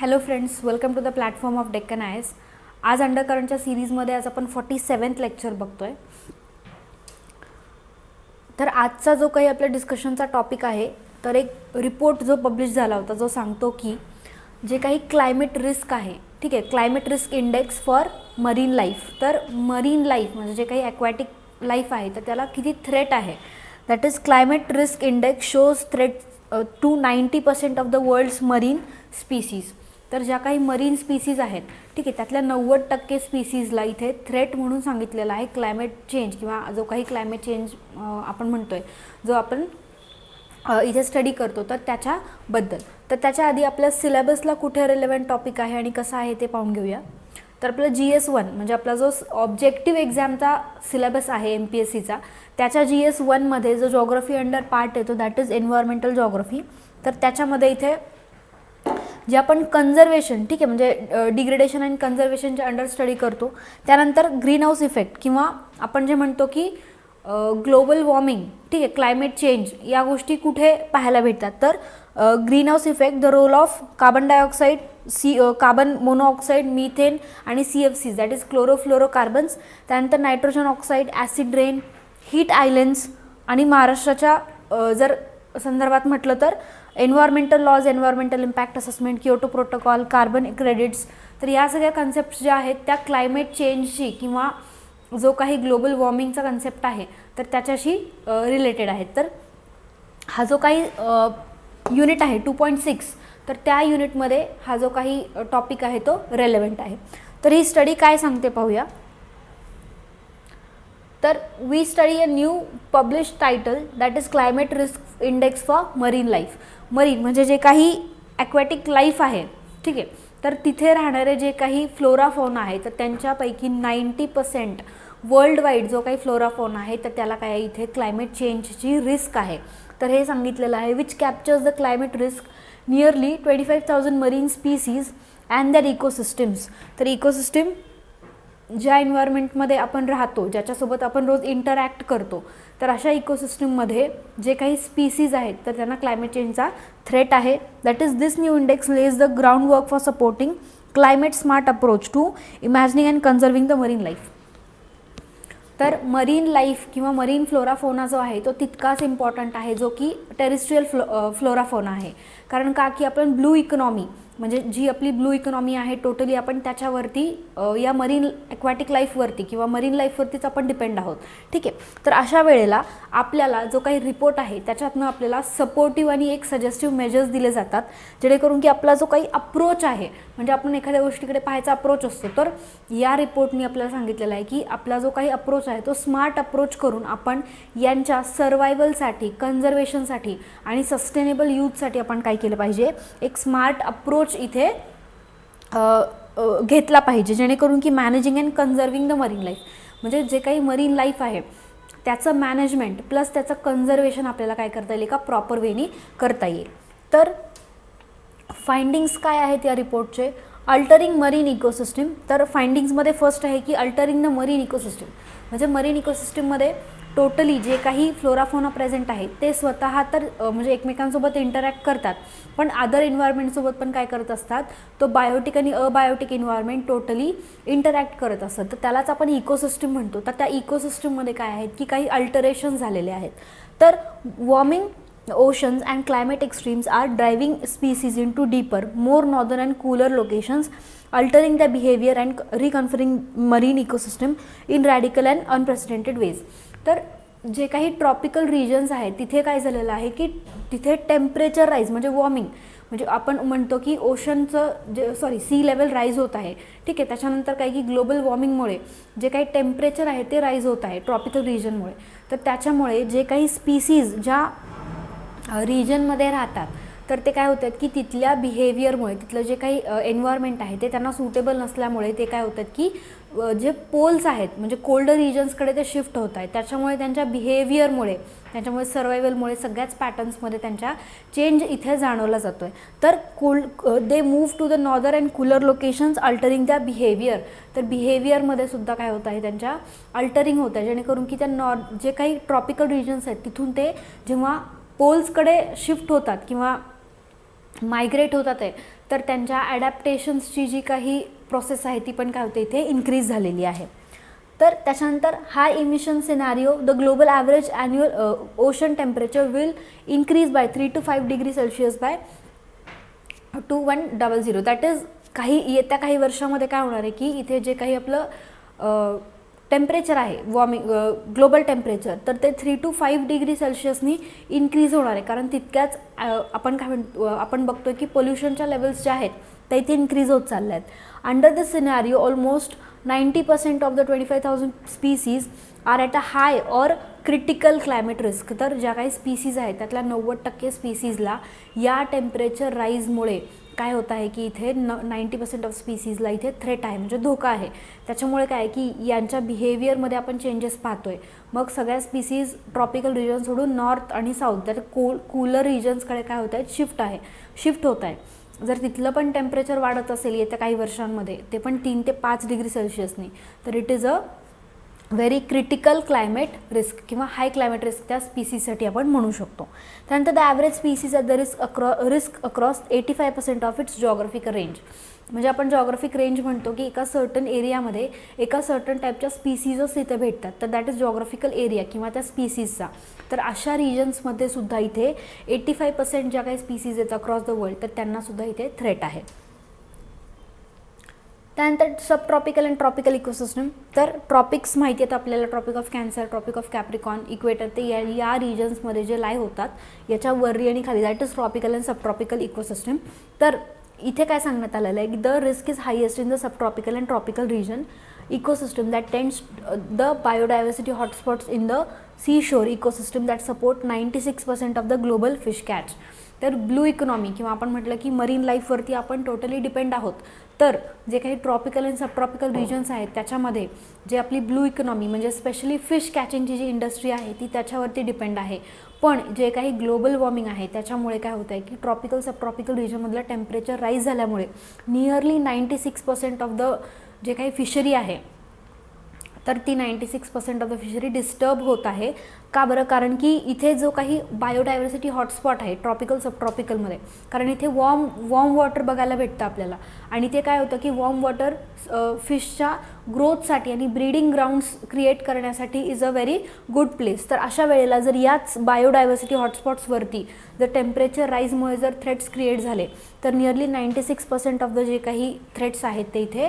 Hello friends, welcome to the platform of Deccan IAS. आज अंडरकरंटच्या सिरीजमध्ये आज आपण 47th लेक्चर बघतोय. तर आजचा जो काही आपल्या डिस्कशनचा टॉपिक आहे, तर एक रिपोर्ट जो पब्लिश झाला होता जो सांगतो की जे काही क्लायमेट रिस्क आहे, ठीक आहे, climate risk index for marine life. तर मरीन लाईफ म्हणजे जे काही ॲक्वॅटिक लाईफ आहे तर त्याला किती थ्रेट आहे. That is climate risk index shows threat to 90% of the world's marine species. तर ज्या काही मरीन स्पीसीज आहेत, ठीक आहे, त्यातल्या 90% स्पीसीजला इथे थ्रेट म्हणून सांगितलेलं आहे क्लायमेट चेंज किंवा जो काही क्लायमेट चेंज आपण म्हणतोय, जो आपण इथे स्टडी करतो तर त्याच्याबद्दल. तर त्याच्या आधी आपल्या सिलेबसला कुठे रिलेव्हंट टॉपिक आहे आणि कसं आहे ते पाहून घेऊया. तर आपलं GS1 म्हणजे आपला जो ऑब्जेक्टिव्ह एक्झामचा सिलेबस आहे MPSCचा, त्याच्या GS1मध्ये जो जॉग्रफी अंडर पार्ट येतो दॅट इज एन्व्हायरमेंटल जॉग्रफी. तर त्याच्यामध्ये इथे जे आपण कन्झर्वेशन, ठीक आहे, म्हणजे डिग्रेडेशन आणि कन्झर्वेशनच्या अंडर स्टडी करतो. त्यानंतर ग्रीन हाऊस इफेक्ट किंवा आपण जे म्हणतो की ग्लोबल वॉर्मिंग, ठीक आहे, क्लायमेट चेंज, या गोष्टी कुठे पाहायला भेटतात. तर green house effect, the role of carbon dioxide, carbon monoxide, methane आणि CFCs दॅट इज क्लोरोफ्लोरोकार्बन्स. त्यानंतर nitrogen oxide, acid rain, heat islands आणि महाराष्ट्राच्या जर संदर्भात म्हटलं तर environmental laws, environmental impact assessment, Kyoto protocol, carbon credits. तर या सगळ्या कन्सेप्ट ज्या आहेत त्या क्लायमेट चेंजशी किंवा जो काही ग्लोबल वॉर्मिंगचा कन्सेप्ट आहे तर त्याच्याशी रिलेटेड आहेत. तर हा जो काही युनिट आहे 2.6, तर त्या युनिटमध्ये हा जो काही टॉपिक आहे तो रेलेव्हंट आहे. तर ही स्टडी काय सांगते पाहूया. तर we study a new publish title that is climate risk index for marine life. Marine म्हणजे जे काही ॲक्वॅटिक लाईफ आहे, ठीक आहे, तर तिथे राहणारे जे काही फ्लोरा फौना आहे तर त्यांच्यापैकी 90% वर्ल्ड वाईड जो काही फ्लोरा फौना आहे तर त्याला काय इथे क्लायमेट चेंजची रिस्क आहे. तर हे सांगितलेलं आहे which captures the climate risk nearly 25,000 marine species and their ecosystems. तर इकोसिस्टम ज्या एन्व्हायरमेंटमध्ये आपण राहतो, ज्याच्यासोबत आपण रोज इंटरॅक्ट करतो, तर अशा इकोसिस्टममध्ये जे काही स्पीसीज आहेत तर त्यांना क्लायमेट चेंजचा थ्रेट आहे. That is this new index lays the ground work for supporting climate smart approach to imagining and conserving the marine life. तर मरीन लाईफ किंवा मरीन फ्लोराफोना जो आहे तो तितकाच इम्पॉर्टंट आहे जो की टेरिस्ट्रियल फ्लोराफोना आहे. कारण का की आपण ब्लू इकॉनॉमी म्हणजे जी आपली ब्लू इकॉनॉमी आहे टोटली आपण त्याच्यावरती या मरीन ॲक्वॅटिक लाईफवरती किंवा मरीन लाईफवरतीच आपण डिपेंड आहोत, ठीक आहे. तर अशा वेळेला आपल्याला जो काही रिपोर्ट आहे त्याच्यातनं आपल्याला सपोर्टिव्ह आणि एक सजेस्टिव्ह मेजर्स दिले जातात जेणेकरून की आपला जो काही अप्रोच आहे म्हणजे आपण एखाद्या गोष्टीकडे पाहायचा अप्रोच असतो, तर या रिपोर्टनी आपल्याला सांगितलेलं आहे की आपला जो काही अप्रोच आहे तो स्मार्ट अप्रोच करून आपण यांच्या सर्वायवलसाठी, कन्झर्वेशनसाठी आणि सस्टेनेबल यूथसाठी आपण काय केलं पाहिजे, एक स्मार्ट अप्रोच इथे घेतला पाहिजे जेणेकरून की managing and conserving the marine life म्हणजे जे काही मरीन लाईफ आहे त्याचं मॅनेजमेंट प्लस त्याचं कन्झर्वेशन आपल्याला काय करता येईल, एका प्रॉपर वेनी करता येईल. तर फाइंडिंग्स काय आहेत या रिपोर्टचे. Altering marine ecosystem. तर फाइंडिंग्समध्ये फर्स्ट आहे की अल्टरिंग द मरीन इकोसिस्टम म्हणजे मरीन इकोसिस्टममध्ये टोटली जे काही फ्लोराफोना प्रेझेंट आहे ते स्वतः तर म्हणजे एकमेकांसोबत इंटरॅक्ट करतात, पण अदर एन्व्हायरमेंटसोबत पण काय करत असतात, तो बायोटिक आणि अबायोटिक एन्व्हायरमेंट टोटली इंटरॅक्ट करत असतात. तर त्यालाच आपण इकोसिस्टम म्हणतो. तर त्या इकोसिस्टममध्ये काय आहेत की काही अल्टरेशन झालेले आहेत. तर warming oceans and climate extremes are driving species into deeper, more northern and cooler locations, altering their behavior and reconfiguring marine ecosystem in radical and unprecedented ways. तर जे काही ट्रॉपिकल रिजन्स आहेत तिथे काय झालेलं आहे की तिथे टेम्परेचर राईज म्हणजे वॉर्मिंग म्हणजे आपण म्हणतो की ओशनचं सी लेवल राईज होत आहे, ठीक आहे. त्याच्यानंतर काय की ग्लोबल वॉर्मिंगमुळे जे काही टेम्परेचर आहे ते राईज होत आहे ट्रॉपिकल रिजनमुळे. तर त्याच्यामुळे जे काही स्पीसीज ज्या रिजनमध्ये राहतात तर ते काय होतात की तिथल्या बिहेवियरमुळे तिथलं जे काही एन्व्हायरमेंट आहे ते त्यांना सुटेबल नसल्यामुळे ते काय होतात की जे पोल्स आहेत म्हणजे कोल्डर रिजन्सकडे ते शिफ्ट होत आहेत. त्याच्यामुळे त्यांच्या बिहेवियरमुळे, त्याच्यामुळे सर्वायवलमुळे सगळ्याच पॅटर्न्समध्ये त्यांच्या चेंज इथे जाणवला जातो आहे. तर they move to the northern and cooler locations altering their behaviour. तर बिहेवियरमध्ये सुद्धा काय होत आहे त्यांच्या अल्टरिंग होत आहे जेणेकरून की त्या जे काही ट्रॉपिकल रिजन्स आहेत तिथून ते जेव्हा पोल्सकडे शिफ्ट होतात किंवा मायग्रेट होतात आहे तर त्यांच्या ॲडॅप्टेशन्सची जी काही प्रोसेस आहे ती पण काय होते इथे इन्क्रीज झालेली आहे. तर त्याच्यानंतर high emission scenario, the global average annual ocean temperature will increase by 3 to 5 degree Celsius by 2100. That is येत्या काही वर्षामध्ये काय होणार आहे की इथे जे काही आपलं टेम्परेचर आहे वॉर्मिंग ग्लोबल टेम्परेचर तर ते 3 to 5 डिग्री सेल्सिअसनी इन्क्रीज होणार आहे. कारण तितक्याच आपण काय म्हणतो आपण बघतोय की पोल्युशनच्या लेवल्स ज्या आहेत त्या इथे इन्क्रीज होत चालल्या आहेत. Under this scenario almost 90% of the 25,000 species are at a high or critical climate risk. तर ज्या काही स्पीसीज आहेत त्यातल्या 90% स्पीसीजला या टेम्परेचर राईजमुळे काय होत आहे की इथे 90% ऑफ स्पीसीजला इथे थ्रेट आहे, म्हणजे धोका आहे. त्याच्यामुळे काय आहे की यांच्या बिहेवियरमध्ये आपण चेंजेस पाहतोय. मग सगळ्या स्पीसीज ट्रॉपिकल रिजन सोडून नॉर्थ आणि साऊथ त्या कूलर रिजन्सकडे काय होत आहेत शिफ्ट होत आहे. जर तिथलं पण टेम्परेचर वाढत असेल येत्या काही वर्षांमध्ये ते पण 3 ते 5 डिग्री सेल्सिअसनी तर it is a very critical climate risk किंवा हाय क्लायमेट रिस्क त्या स्पीसीजसाठी आपण म्हणू शकतो. त्यानंतर the average species at the risk across 85% of its geographical range. म्हणजे आपण जॉग्राफिक रेंज म्हणतो की एका सर्टन एरियामध्ये एका सर्टन टाईपच्या स्पीसीजच तिथे भेटतात, तर दॅट इज जॉग्राफिकल एरिया किंवा त्या स्पीसीजचा. तर अशा रिजन्समध्ये सुद्धा इथे 85% ज्या काही स्पीसीज आहेत अक्रॉस द वर्ल्ड तर त्यांनासुद्धा इथे थ्रेट आहे. त्यानंतर sub tropical and tropical ecosystem. तर ट्रॉपिक्स माहिती आहेत आपल्याला, tropic of cancer, tropic of capricorn, equator ते या रिजन्समध्ये जे लाई होतात याच्या वरती आणि खाली that is tropical and sub tropical ecosystem. तर इथे काय सांगण्यात आलेलं आहे की the risk is highest in the sub tropical and tropical region ecosystem that tends the biodiversity hotspots in the seashore ecosystem that support 96% of the global fish catch. तर blue economy किंवा आपण म्हटलं की मरीन लाईफवरती आपण totally depend आहोत. तर जे काही tropical and sub tropical regions आहेत त्याच्यामध्ये जे आपली ब्लू इकॉनॉमी म्हणजे स्पेशली फिश कॅचिंगची जी इंडस्ट्री आहे ती त्याच्यावरती डिपेंड आहे. पण जे काही ग्लोबल वॉर्मिंग आहे त्याच्यामुळे काय होतं आहे की ट्रॉपिकल सब ट्रॉपिकल रिजनमधलं टेम्परेचर राईज झाल्यामुळे नियरली 96% ऑफ द जे काही फिशरी आहे तर ती 96% ऑफ द फिशरी डिस्टर्ब होत आहे. का बरं? कारण की इथे जो काही बायोडायव्हर्सिटी हॉटस्पॉट आहे ट्रॉपिकल सब ट्रॉपिकलमध्ये, कारण इथे वॉर्म वॉटर बघायला भेटतं आपल्याला आणि ते काय होतं की वॉर्म वॉटर फिशच्या ग्रोथसाठी आणि ब्रीडिंग ग्राउंड्स क्रिएट करण्यासाठी is a very good place. तर अशा वेळेला जर याच बायोडायव्हर्सिटी हॉटस्पॉट्सवरती जर टेम्परेचर राईजमुळे जर थ्रेट्स क्रिएट झाले तर नियरली 96% ऑफ द जे काही थ्रेट्स आहेत ते इथे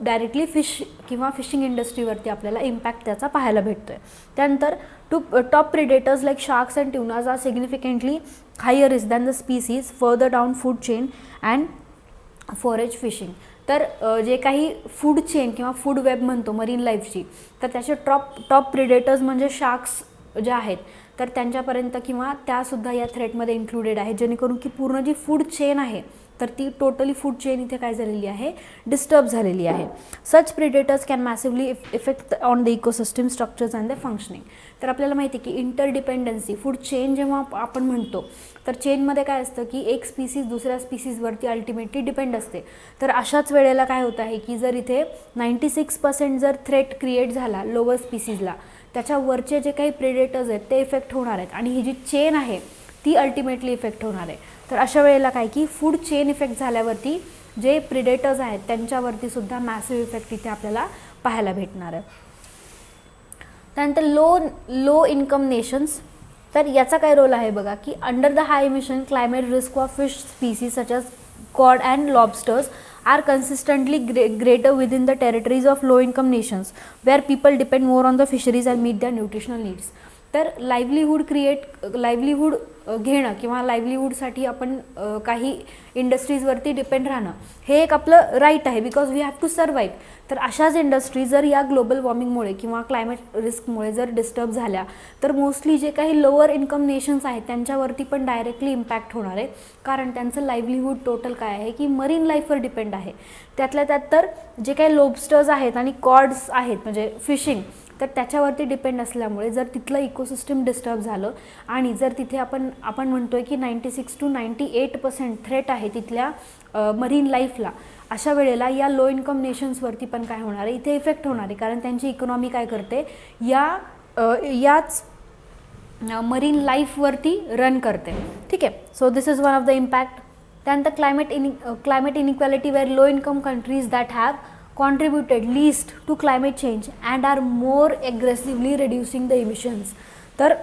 डायरेक्टली फिश किंवा फिशिंग इंडस्ट्रीवरती आपल्याला इम्पॅक्ट त्याचा पाहायला भेटतो आहे. त्यानंतर top predators like sharks and tunas are significantly higher risk than the species further down food chain and forage fishing. तर जे काही फूड चेन किंवा फूड वेब म्हणतो मरीन लाईफची तर त्याचे टॉप प्रिडेटर्स म्हणजे शार्क्स जे आहेत तर त्यांच्यापर्यंत किंवा त्यासुद्धा या थ्रेटमध्ये इन्क्लुडेड आहे, जेणेकरून की पूर्ण जी फूड चेन आहे तर ती टोटली फूड चेन इथे काय झालेली आहे डिस्टर्ब झालेली आहे. Such predators can massively effect on the ecosystem structures and the functioning. तर आपल्याला माहिती आहे की इंटरडिपेंडन्सी फूड चेन जेव्हा आपण म्हणतो तर चेनमध्ये काय असतं की एक स्पीसीज दुसऱ्या स्पीसीजवरती अल्टिमेटली डिपेंड असते. तर अशाच वेळेला काय होतं आहे की जर इथे 96% जर थ्रेट क्रिएट झाला लोअर स्पीसीजला त्याच्यावरचे जे काही प्रेडेटर्स आहेत ते इफेक्ट होणार आहेत आणि ही जी चेन आहे ती अल्टिमेटली इफेक्ट होणार आहे. तर अशा वेळेला काय की फूड चेन इफेक्ट झाल्यावरती जे प्रिडेटर्स आहेत त्यांच्यावरती सुद्धा मॅसिव्ह इफेक्ट इथे आपल्याला पाहायला भेटणार आहे. त्यानंतर लो इन्कम नेशन्स. तर याचा काय रोल आहे बघा की under the high emission climate risk of fish species such as cod and lobsters are consistently greater within the territories of low income nations where people depend more on the fisheries and meet their nutritional needs. तर livelihood घेणं किंवा लाईव्हलीहूडसाठी आपण काही इंडस्ट्रीजवरती depend राहणं हे एक आपलं right आहे because we have to survive. तर अशाच इंडस्ट्री जर या ग्लोबल वॉर्मिंगमुळे किंवा क्लायमेट रिस्कमुळे जर डिस्टर्ब झाल्या तर मोस्टली जे काही लोअर इन्कम नेशन्स आहेत त्यांच्यावरती पण डायरेक्टली इम्पॅक्ट होणार आहे. कारण त्यांचं लाईव्हलीहूड टोटल काय आहे की मरीन लाईफवर डिपेंड आहे. त्यातल्या त्यात तर जे काही लोबस्टर्स आहेत आणि कॉड्स आहेत म्हणजे फिशिंग तर त्याच्यावरती डिपेंड असल्यामुळे जर तिथलं इकोसिस्टम डिस्टर्ब झालं आणि जर तिथे आपण म्हणतोय की 96 to 98% थ्रेट आहे तिथल्या मरीन लाईफला, अशा वेळेला या लो इन्कम नेशन्सवरती पण काय होणार आहे इथे इफेक्ट होणार आहे. कारण त्यांची इकॉनॉमी काय करते याच मरीन लाईफवरती रन करते. ठीक आहे. So this is one of the impact. त्यानंतर climate inequality where low income countries that have contributed least to climate change and are more aggressively reducing the emissions. तर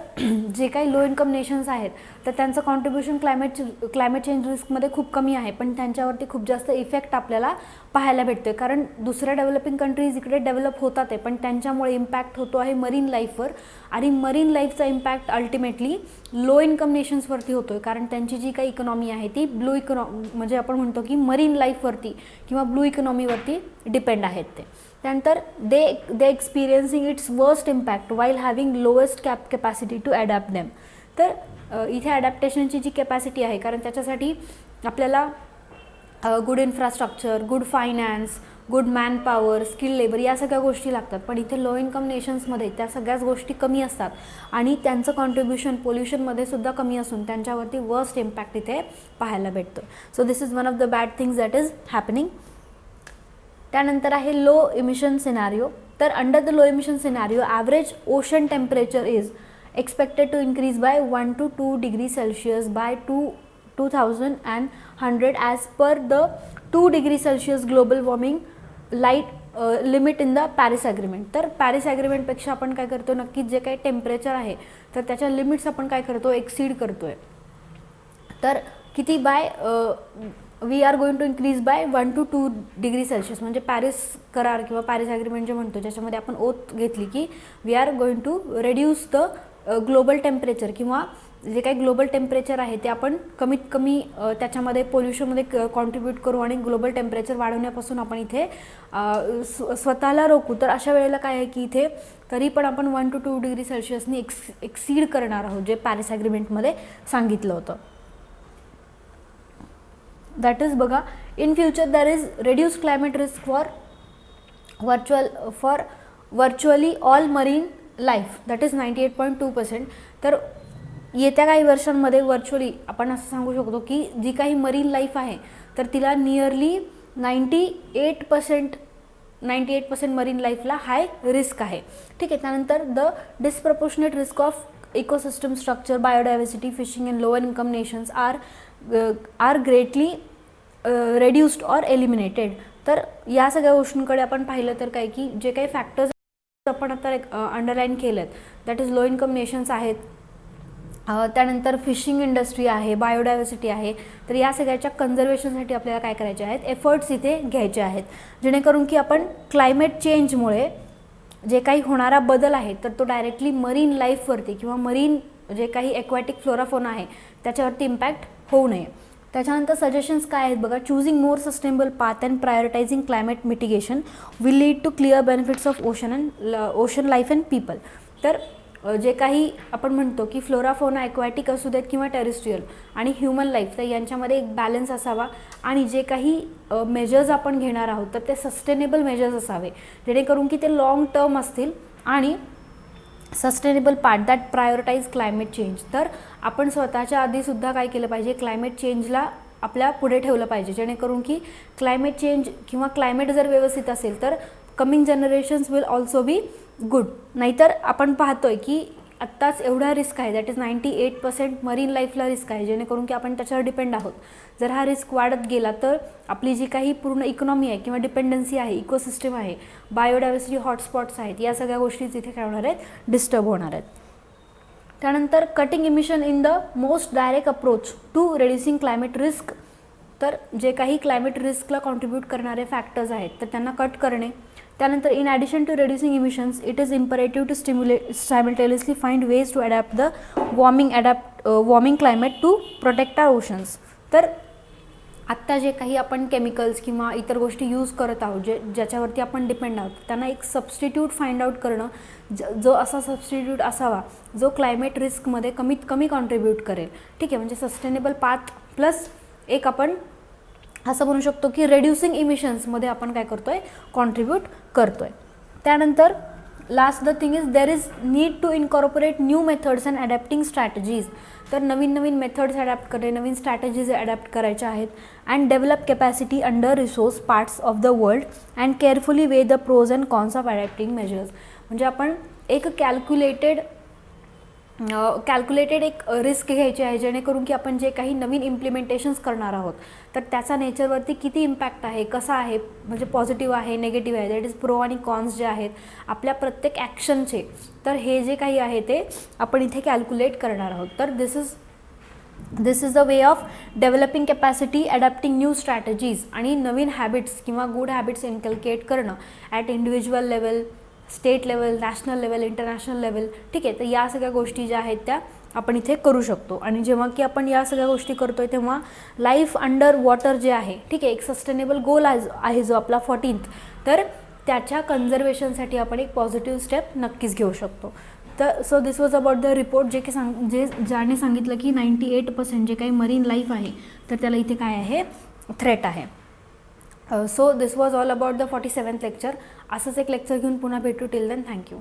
जे काही लो इन्कम नेशन्स आहेत तर त्यांचं कॉन्ट्रीब्युशन क्लायमेट चेंज रिस्कमध्ये खूप कमी आहे, पण त्यांच्यावरती खूप जास्त इफेक्ट आपल्याला पाहायला भेटतो. कारण दुसऱ्या डेव्हलपिंग कंट्रीज इकडे डेव्हलप होतात आहे, पण त्यांच्यामुळे इम्पॅक्ट होतो आहे मरीन लाईफवर, आणि मरीन लाईफचा इम्पॅक्ट अल्टिमेटली लो इन्कम नेशन्सवरती होतो आहे. कारण त्यांची जी काही इकॉनॉमी आहे ती ब्लू म्हणजे आपण म्हणतो की मरीन लाईफवरती किंवा ब्लू इकॉनॉमीवरती डिपेंड आहेत ते. त्यानंतर they experiencing its worst impact while having lowest capacity to adapt them. तर इथे ॲडॅप्टेशनची जी कॅपॅसिटी आहे, कारण त्याच्यासाठी आपल्याला good infrastructure, good finance, good man power, skill labour या सगळ्या गोष्टी लागतात, पण इथे लो इन्कम नेशन्समध्ये त्या सगळ्याच गोष्टी कमी असतात आणि त्यांचं कॉन्ट्रीब्युशन पोल्युशनमध्ये सुद्धा कमी असून त्यांच्यावरती वर्स्ट इम्पॅक्ट इथे पाहायला भेटतो. So this is one of the bad things that is happening. त्यानंतर आहे लो इमिशन सिनारिओ. तर under the low emission scenario average ocean temperature is expected to increase by 1 to 2 degrees Celsius by 2100 as per the 2 degrees Celsius global warming limit in the Paris Agreement. तर Paris ॲग्रीमेंटपेक्षा आपण काय करतो, नक्कीच जे काही temperature आहे तर त्याच्या लिमिट्स आपण काय करतो, एक्सीड करतो आहे. तर किती by we are going to increase by 1 to 2 degree Celsius. म्हणजे पॅरिस करार किंवा पॅरिस ॲग्रीमेंट जे म्हणतो ज्याच्यामध्ये आपण ओथ घेतली की we are going to reduce the global temperature, किंवा जे काही ग्लोबल टेम्परेचर आहे ते आपण कमीत कमी त्याच्यामध्ये पोल्युशनमध्ये कॉन्ट्रीब्यूट करू आणि ग्लोबल टेम्परेचर वाढवण्यापासून आपण इथे स्वतःला रोखू. तर अशा वेळेला काय आहे की इथे तरी पण आपण 1 to 2 डिग्री सेल्सिअसनी एक्सीड करणार आहोत जे पॅरिस ॲग्रीमेंटमध्ये सांगितलं होतं. दॅट इज बघा, in future there is reduce climate risk for virtually all marine life, that is 98.2%. तर येत्या काही वर्षांमध्ये व्हर्च्युअली आपण असं सांगू शकतो की जी काही मरीन लाईफ आहे तर तिला नियरली 98% मरीन लाईफला हाय रिस्क आहे. ठीक आहे. त्यानंतर the disproportionate risk of ecosystem structure, biodiversity, fishing in lower income nations are greatly reduced or eliminated. तर या सगळ्या गोष्टींकडे आपण पाहिलं तर काय की जे काही फॅक्टर्स आपण आता अंडरलाईन केलेत that is low income nations आहेत, त्यानंतर फिशिंग इंडस्ट्री आहे, बायोडायव्हर्सिटी आहे. तर या सगळ्याच्या कन्झर्वेशनसाठी आपल्याला काय करायचे आहेत, एफर्ट्स इथे घ्यायचे आहेत, जेणेकरून की आपण क्लायमेट चेंजमुळे जे काही होणारा बदल आहे तर तो डायरेक्टली मरीन लाईफवरती किंवा मरीन जे काही ॲक्वॅटिक फ्लोराफोना आहे त्याच्यावरती इम्पॅक्ट होऊ नये. त्याच्यानंतर सजेशन्स काय आहेत बघा, choosing more sustainable path and prioritising climate mitigation will lead to clear benefits of ocean life and people. तर जे काही आपण म्हणतो की फ्लोराफोना ॲक्वॅटिक असू देत किंवा टेरेस्ट्रियल आणि ह्युमन लाईफ, तर यांच्यामध्ये एक बॅलन्स असावा आणि जे काही मेजर्स आपण घेणार आहोत तर ते सस्टेनेबल मेजर्स असावे, जेणेकरून की ते लॉंग टर्म असतील आणि sustainable part that prioritise climate change. तर आपण स्वतःच्या आधीसुद्धा काय केलं पाहिजे, क्लायमेट चेंजला आपल्या पुढे ठेवलं पाहिजे, जेणेकरून की क्लायमेट चेंज किंवा क्लायमेट जर व्यवस्थित असेल तर coming generations will also be good. नाहीतर आपण पाहतोय की आत्ताच एवढा रिस्क आहे, दॅट इज 98% मरीन लाईफला रिस्क आहे, जेणेकरून की आपण त्याच्यावर डिपेंड आहोत. जर हा रिस्क वाढत गेला तर आपली जी काही पूर्ण इकॉनॉमी आहे किंवा डिपेंडन्सी आहे, इकोसिस्टम आहे, बायोडायव्हर्सिटी हॉटस्पॉट्स आहेत, या सगळ्या गोष्टी इथे काय होणार आहेत, डिस्टर्ब होणार आहेत. त्यानंतर cutting emission in the most direct approach to reducing climate risk. तर जे काही क्लायमेट रिस्कला कॉन्ट्रीब्यूट करणारे फॅक्टर्स आहेत तर त्यांना कट करणे. त्यानंतर in addition to reducing emissions it is imperative to simultaneously find ways to adapt the warming climate to protect our oceans. तर आत्ता जे काही आपण केमिकल्स किंवा इतर गोष्टी यूज करत आहोत ज्याच्यावरती आपण डिपेंड आहोत त्यांना एक सबस्टिट्यूट फाइंड आउट करणं, जो असा सबस्टिट्यूट असावा जो क्लायमेट रिस्कमध्ये कमीत कमी कॉन्ट्रीब्यूट करेल. ठीक आहे. म्हणजे सस्टेनेबल पाथ प्लस एक आपण असं म्हणू शकतो की रेड्युसिंग इमिशन्समध्ये आपण काय करतोय, कॉन्ट्रीब्यूट करतोय. त्यानंतर last the thing is there is need to incorporate new methods and adapting strategies. तर नवीन मेथड्स अडॅप्ट करणे, नवीन स्ट्रॅटेजीज अडॅप्ट करायच्या आहेत. And develop capacity under resource parts of the world and carefully weigh the pros and cons of adapting measures. म्हणजे आपण एक calculated calculated एक risk घ्यायची आहे, जेणेकरून की आपण जे काही नवीन इम्प्लिमेंटेशन्स करणार आहोत तर त्याचा नेचरवरती किती इम्पॅक्ट आहे, कसा आहे, म्हणजे पॉझिटिव्ह आहे, निगेटिव्ह आहे, दॅट इज प्रो आणि कॉन्स जे आहेत आपल्या प्रत्येक ॲक्शनचे, तर हे जे काही आहे ते आपण इथे कॅल्क्युलेट करणार आहोत. तर this is the way of developing capacity, adapting new strategies आणि नवीन हॅबिट्स किंवा गुड हॅबिट्स इन्कल्केट करणं at individual level, state level, national level, international level. ठीक आहे, तर या सगळ्या गोष्टी ज्या आहेत त्या आपण इथे करू शकतो. आणि जेव्हा की आपण या सगळ्या गोष्टी करतोय तेव्हा लाईफ अंडर वॉटर जे आहे, ठीक आहे, एक सस्टेनेबल गोल आहे जो आपला 14th, तर त्याच्या कन्झर्वेशनसाठी आपण एक पॉझिटिव्ह स्टेप नक्कीच घेऊ शकतो. तर so this was about the report, जे की ज्याने सांगितलं की 98% जे काही मरीन लाईफ आहे तर त्याला इथे काय आहे, थ्रेट आहे. So this was all about the 47th lecture. असंच एक लेक्चर घेऊन पुन्हा भेटू. Till then thank you.